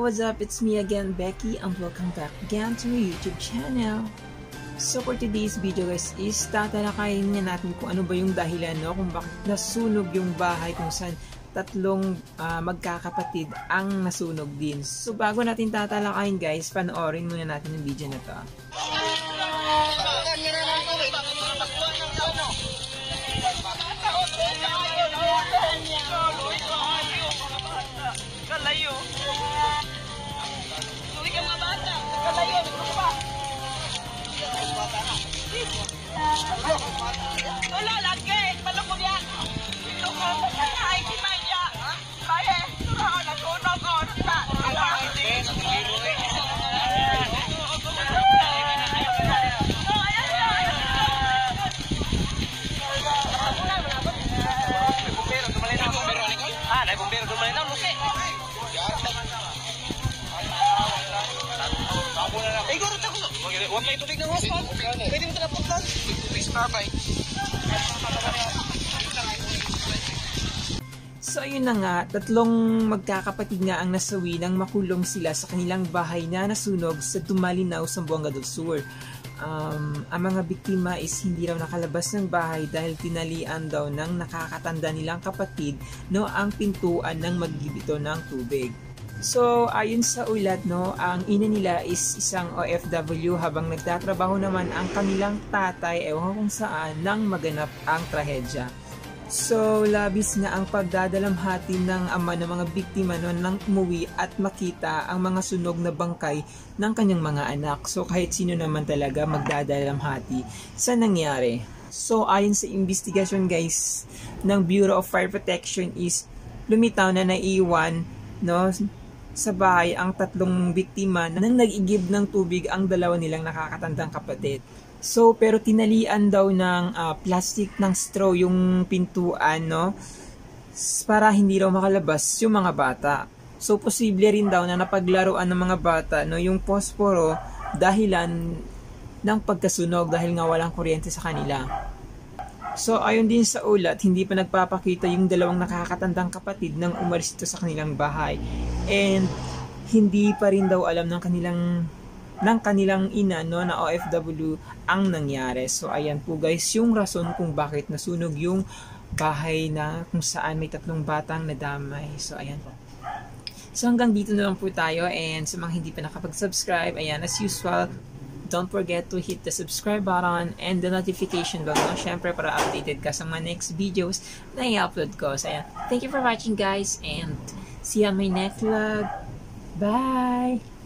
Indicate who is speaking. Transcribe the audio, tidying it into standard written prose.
Speaker 1: what's up? It's me again, Becky, and welcome back again to my YouTube channel. So for today's video guys is tatalakayin nga natin kung ano ba yung dahilan kung bakit nasunog yung bahay kung saan tatlong magkakapatid ang nasunog din. So bago natin tatalakayin guys, panoorin muna natin yung video na to.
Speaker 2: Kalayo. Tuloy ka mga bata. Kalayo. Dito pa. Wala, lagi. Malukog yan. Dito ko. Ay, kimaya. Kaya, turaw. Nasunog ko. Huwag kayo tubig ng hospan. Pwede mo talapot lang. Tubig sa kabay.
Speaker 1: So ayun na nga, tatlong magkakapatid nga ang nasawi nang makulong sila sa kanilang bahay na nasunog sa Tumalinaw, Zamboanga del Sur. Ang mga biktima is hindi raw nakalabas ng bahay dahil tinalian daw ng nakakatanda nilang kapatid ang pintuan ng magbibito ng tubig. So, ayon sa ulat, ang ina nila is isang OFW habang nagtatrabaho naman ang kanilang tatay, ewan kung saan, nang maganap ang trahedya. So, labis nga ang pagdadalamhati ng ama ng mga biktima nang umuwi at makita ang mga sunog na bangkay ng kanyang mga anak. So, kahit sino naman talaga magdadalamhati sa nangyari. So, ayon sa investigasyon guys ng Bureau of Fire Protection is lumitaw na naiwan sa bahay ang tatlong biktima nang nag-igib ng tubig ang dalawa nilang nakakatandang kapatid. So, pero tinalian daw ng plastic ng straw yung pintuan, para hindi raw makalabas yung mga bata. So, posible rin daw na napaglaruan ng mga bata, yung posporo dahilan ng pagkasunog dahil nga walang kuryente sa kanila. So, ayon din sa ulat, hindi pa nagpapakita yung dalawang nakakatandang kapatid nang umalis ito sa kanilang bahay. And, hindi pa rin daw alam ng kanilang ina na OFW ang nangyari. So, ayan po guys, yung rason kung bakit nasunog yung bahay na kung saan may tatlong batang nadamay. So, ayan po. So, hanggang dito na lang po tayo. And sa mga hindi pa nakapag-subscribe, ayan, as usual, don't forget to hit the subscribe button and the notification bell, syempre para updated ka sa mga next videos na i-upload ko. So, ayan. Thank you for watching guys and see you on my next vlog. Bye!